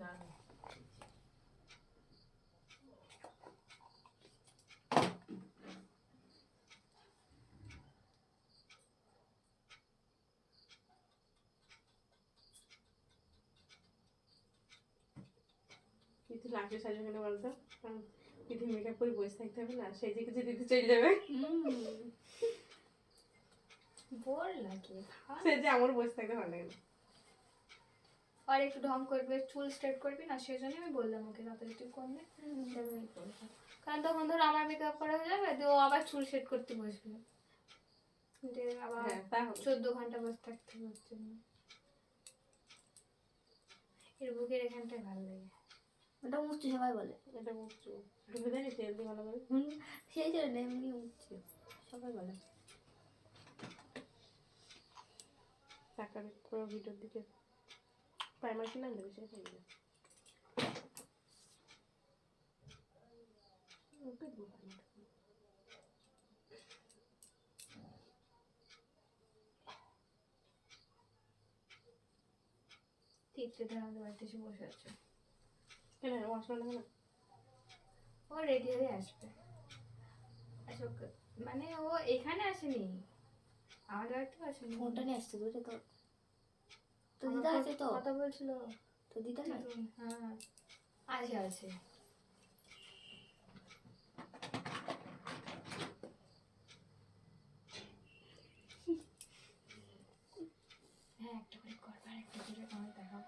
না কিন্তু লাস্টে সাজবে কেন বলতো? দিদি মেকআপ করে বসে থাকতে হবে না, সেই দিকে যে দিদি চলে যাবে। বোর লাগে সে যে আমার বসে থাকতে ভালো লাগে না। আর একটু ঢং করবে, চুল স্ট্রেট করবি না, সেই জন্য আমি বললাম ওকে তাড়াতাড়ি তুই করবে। কারণ তখন ধরো আমার মেকআপ করা হয়ে যাবে, তো ও আবার চুল সেট করতে বসবে, আবার 14 ঘন্টা বসে থাকতে হচ্ছে না। এর বুকের এখানটায় ভালো লাগে, ওটা মুছতে সবাই বলে, এটা মুছছো ঢুকে দেয়নি তেল দিয়ে ভালো করে। সেই জন্য এমনি মুছছে সবাই বলে। তাকাবে পুরো ভিডিওর দিকে, প্রাইমার কিনে আনতে বেশি হয়ে যাবে। ওকে দিব তিতলি ধর আমাদের বাড়িতে এসে বসে আছে। কেন মশলা লাগে না? ও রেডি হয়ে আসবে। আসুক, মানে ও এখানে আসেনি, আমাদের বাড়িতেও আসেনি। ফোনটা নিয়ে আসছে বুঝে তো, তো দিদা আছে তো, কথা বলছিল তো দিদা না, হ্যাঁ আছে আছে। হ্যাঁ একটা করে করবার, একটা করে আমার দেখাও।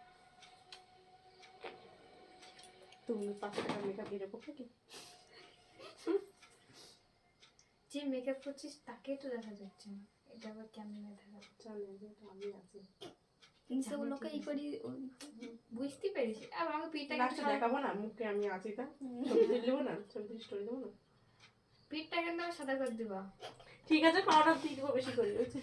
তুমি 5 টাকা মেকআপ দিয়ে রাখো কি? যে মেকআপ করছিস তাকে তো দেখা যাচ্ছে না, এটা আবার কেমন দেখা চলে যে আমি আছি ইনস্টাগুলোকে ই করি, বুঝতে পেরেছি। আর আমাকে পিঠটাকে লাস্টে দেখাবো না মুখে আমি আছি, তা ছবি তুলে দেবো না, ছবি স্টোরি দেবো না। পিঠটা কিন্তু আমার সাদা করে দিবা। ঠিক আছে, খাওয়াটা দিয়ে দেবো বেশি করে, বুঝছি।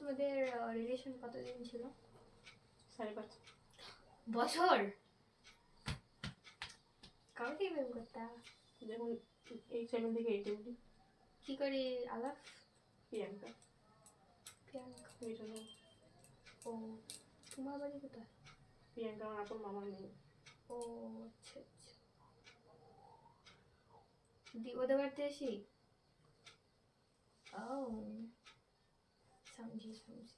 তোমাদের রিলেশন কতদিন ছিল? 5.5 বছর। কবে থেকে প্রেম করতা? যখন এই 7 থেকে 8 অবধি। কি করে আলাপ? প্রিয়াঙ্কা প্রিয়াঙ্কা। মিঠুন। ও তোমার বাড়ি কোথায়? প্রিয়াঙ্কা আমার আপন মামার মেয়ে। ও আচ্ছা আচ্ছা। ওদের বাড়িতে এসি? ও समझी समझी।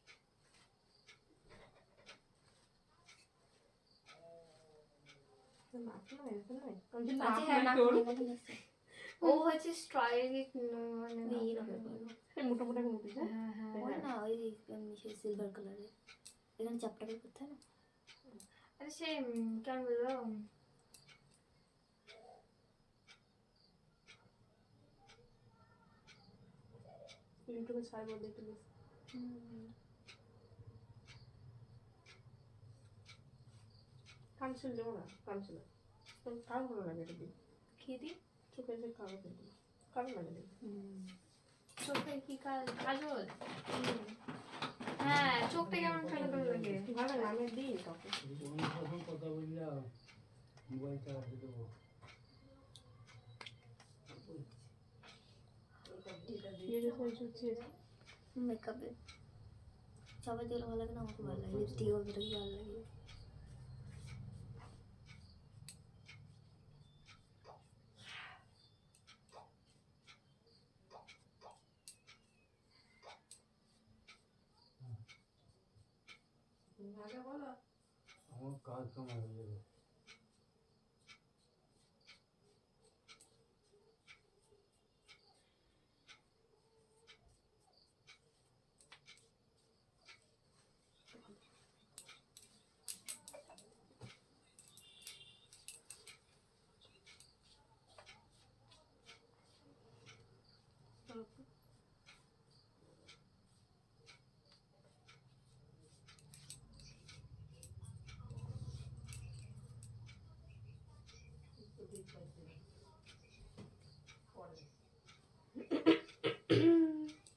ও হচ্ছে স্ট্রাইলিক মানে মোটা মোটা মুটি। হ্যাঁ হ্যাঁ ওই না ওই সিলভার কালারের, এখানে চাপটা বের করতে হয় না। আরে সে কেমন বলবো, ইউটিউবে ছাড়বো দেখতে। কানসিল দেবো না, কানসিল কার ভালো লাগে এটা দিই। কি দি চোখে যে কালো দিই, কালো লাগে দিই। চোখে কি কাজল? হ্যাঁ চোখটা কেমন কালো কালো লাগে, ভালো লাগে, আমি দিই কাউকে। কথা বললাম মোবাইল চালাতে দেবো। মেকআপে সবাই যেগুলো ভালো লাগে না আমাকে ভালো লাগে, লিপস্টিকও ভালো লাগে। আমার কাজ কামাই হয়ে যাবে।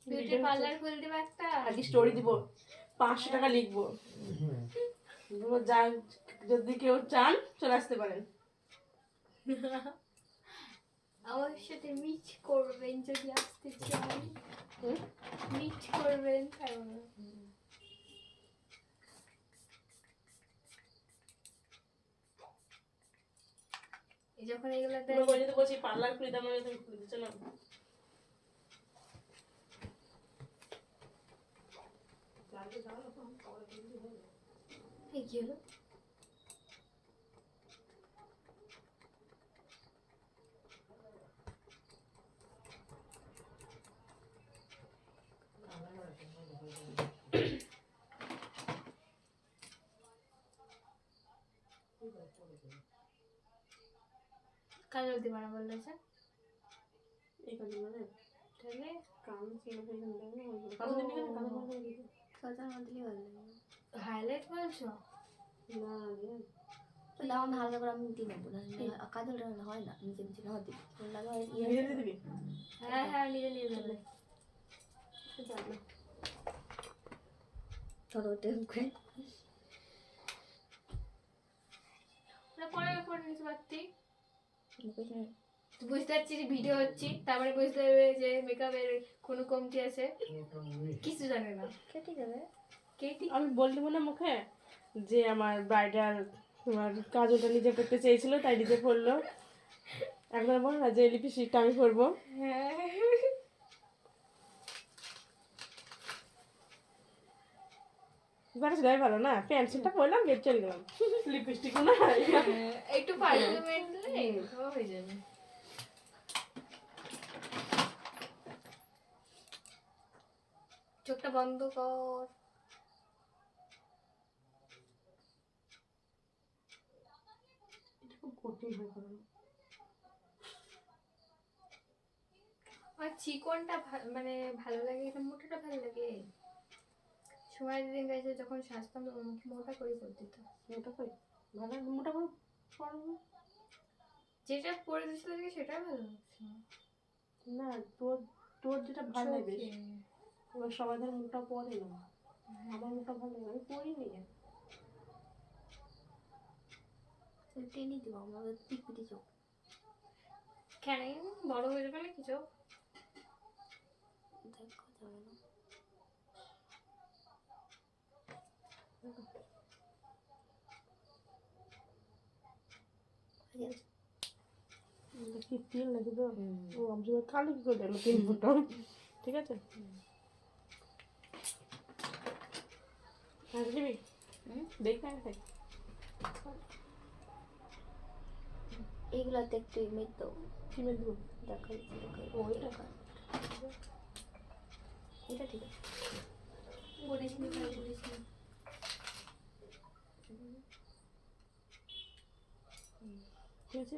বিউটি পার্লার খুলে দিবা একটা, আজকে স্টোরি দিব 500 টাকা লিখবো। যা, যদি কেউ চান চলে আসতে পারেন। আমার সাথে মিট করবেন যদি আসতে চান, মিট করবেন। যখন এগুলোতে তুমি বলে তো বলছি পার্লার খুলে দাও, মানে তুমি খুলে দিচ্ছ না। এই কি হলো? কাজল দিবা না বললো যে এই কাজে মানে তাহলে কাম ছিল হয়ে গেল না, কাজে দিবি না, কাজে বন্ধ করে দিবি সরকার মধ্যে ভালো লাগে হাইলাইট বলছো? না রে। তো দাও আমি হালকা করে আমি দিয়ে নেবো না, কাজল হয় না নিচে নিচে না দিবি লাগে ধীরে ধীরে দিবি। হ্যাঁ হ্যাঁ, নিজে নিজে দেবে। যাক না। ছোট টেম করে পরে পরে নিতে পারতি। পেছনে তুই বুঝতে পারছিস ভিডিও হচ্ছে, তারপরে বুঝতে হবে যে মেকআপের কোনো কমতি আছে, কিছু জানে না। কেটে যাবে। কেটি আমি বললি না মুখে যে আমার ব্রাইডাল তোমার কাজলটা নিজে করতে চেয়েছিল তাই নিজে পড়লো। একবার বল না যে লিপস্টিকটা আমি পরবো। হ্যাঁ সেটাই ভালো না, পেন্সিলটা পরলাম বের চলে গেলাম, লিপস্টিকও না। একটু পারফিউমেট দিলে হয়ে যাবে। চোখটা বন্ধ কর। এটা খুব কঠিন হয় করানো। আর চিকনটা মানে ভালো লাগে, এটা মোটাটা ভালো লাগে। সময় দিন গেছে যখন সাজতাম মোটা করে করতে দিত। মোটা করে ভালো, মোটা করে পরবো যেটা পরে দিচ্ছিল সেটা ভালো লাগছে না। তোর তোর যেটা ভালো লাগে বেশ। এবার সবাই ধর মোটা পরে না, আমার মোটা ভালো লাগে, আমি পরিনি। টেনে দিব আমাদের পিপিটি চোখ কেন বড় হয়ে যাবে না কিছু। দেখা যাবে না। কি তেল নাকি তো? ও আমি সবাই কালো কি করে দেখলো তিন ফোটা। ঠিক আছে, আর দিবি দেখ না খাই। এইগুলাতে একটু ইমেজ দাও, কি মেয়ে দেবো? দেখাই ওইটা এটা ঠিক আছে। বলিস নি ভাই, বলিস নি। ঠিক আছে।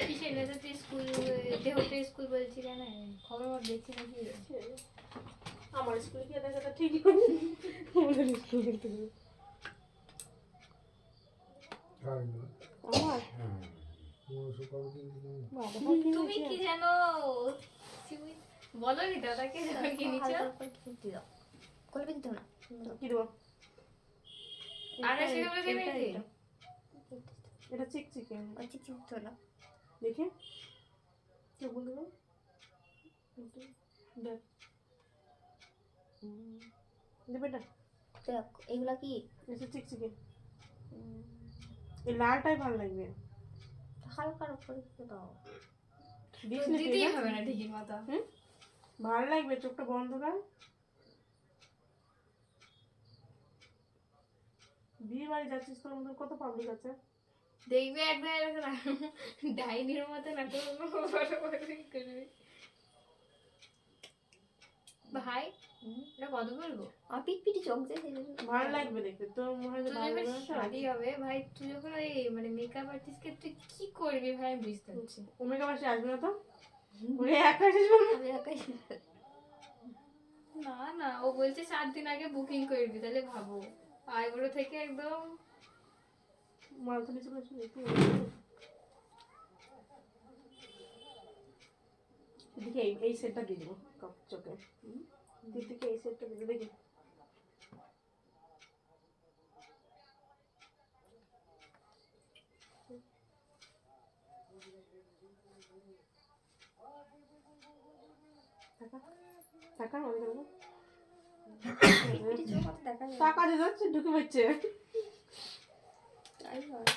কিসের না তুই স্কুল দেহতে স্কুল বলছি কেন খবর আমার দেখছি নাকি। আমার স্কুলে গিয়ে দেখাটা ঠিক নয়, আমাদের স্কুলে দেখতে হবে। আমার বাবা তুমি কি জানো বলো নি দাদাকে কি নিচ্ছ? দাও করবে দিতে না কি দেবো? আর সেগুলো কি মেখে এটা চিকচিকে ঠিক ঠিক না দেখে কেউ বলতে দেখ দেবে না। দেখ এগুলা কি এটা চিকচিকে, এই লালটাই ভালো লাগবে। হালকার উপরে একটু দাও। দিতেই হবে না ঠিকই মতো। ভালো লাগবে, চোখটা বন্ধ কর। বিয়ে বাড়ি যাচ্ছিস তোর মধ্যে কত পাবলিক আছে? দেখবে একদম এরকম ডাইনির মতো নাটক করবি। ভাই এটা কত বলবো? আর পিটপিটি চোখ যে সেই জন্য। ভালো লাগবে দেখতে, তোর মনে হয় যে তুই ভালো যখন লাগবে না? শাদি হবে ভাই, তুই যখন ওই মানে মেকআপ আর্টিস্টকে তুই কি করবি ভাই আমি বুঝতে পারছি। ওমেগা বাসে আসবে না তো? ওরে একা শেষ করবে। আমি একাই না না, ও বলছে 7 দিন আগে বুকিং করবি, তাহলে ভাবো আইবুড়ো থেকে একদম মালখানি চলে আসবে একটু। এদিকে এই সেটটা দিয়ে দেবো চোখে। দিদিকে এই সেটটা দিয়ে দেবো, দেখি। টাকা আমাদের দেবো। পিটপিটি চোখ অত দেখা যায় না। টাকা দিয়ে যাচ্ছে ঢুকে পড়ছে। তাই হয়।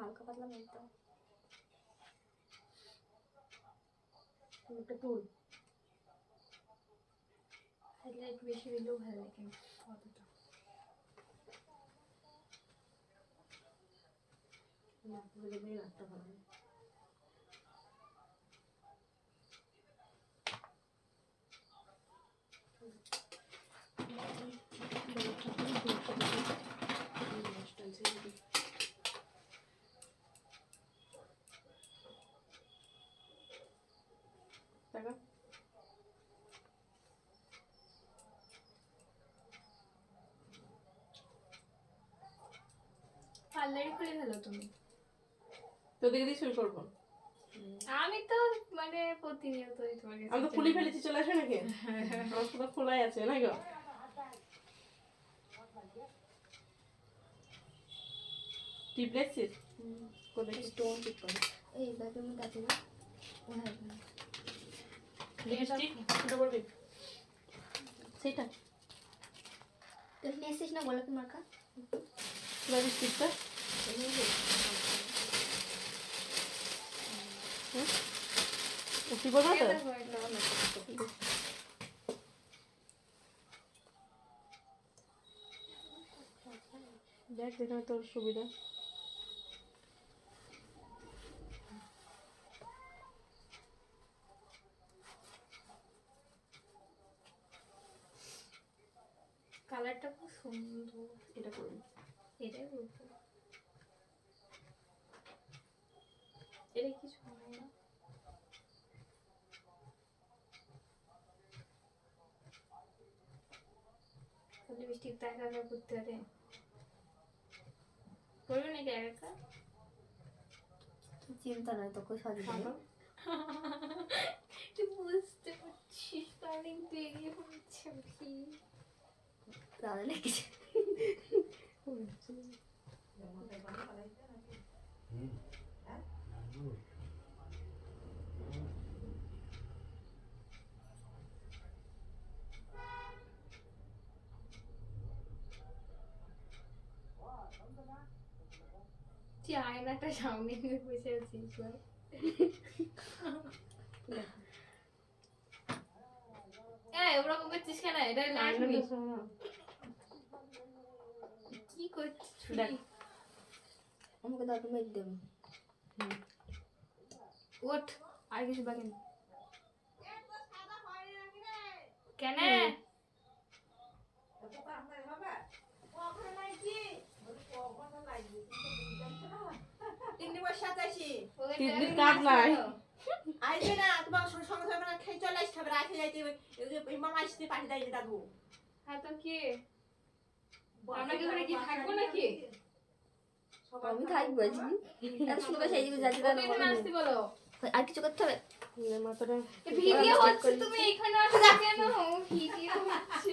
হালকা পাতলা মেকআপ। একটা তুল। হাইলাইট বেশি দিলেও ভালো লাগে ফটোটা। দেখবে রাখতে ভালো। টাকা পার্লারে খুলে ফেলো তুমি। তোদেরকে দিয়ে শুরু করবো। আমি তো মানে প্রতিনিয়তই তোমার কাছে আমি তো খুলে ফেলেছি, চলে আসবে নাকি? আমার পুরো খোলাই আছে না গো। টিপ লেগছিস? কোথায়? স্টোন ঠিক করে। এই ব্যাগের মধ্যে আছে না? ও হ্যাঁ হ্যাঁ। লিপস্টিক কোনটা করবি? সেটা তুই নিয়ে এসেছিস না গোলাপি মার্কা? লিপস্টিকটা উঠি করবো তো? দেখ যেখানে তোর সুবিধা। কালারটা খুব সুন্দর। এটা করবি। এটাই বলবো, এটা কিছু হয় না। লিপস্টিকটা একা একা করতে পারে, করবে নাকি একা একা? চিন্তা নাই, তোকে সাজিয়ে দেবো। তুই বুঝতে পারছিস তো অনেক বেরিয়ে পড়ছে কি দাদা নাকি? তুই আয়নাটা সামনে নিয়ে বসে আছিস বল। ওরকম করছিস কেন? এটা লাগবে কি করছিস? দেখ। আমাকে দাদু মেঘ দেবে। ওঠ, আর কিছু বাকি নেই। কেন তিন্নির কাজ নাই। আইবে না তোমার সঙ্গে সঙ্গে না খেয়ে চলে আসতে হবে, রাখে যাইতে হবে। এই মামা আসতে পাঠিয়ে দেয়নি দাদু। হ্যাঁ তো কি আমরা কি ওখানে কি থাকবো নাকি? আমি থাকবো আজকে। এত সুন্দর সেই দিকে যাচ্ছি ওকে এখানে আসতে বলো। আর কিছু করতে হবে? মাথাটা ভিডিও হচ্ছে তুমি এখানে আসো কেন ভিডিও হচ্ছে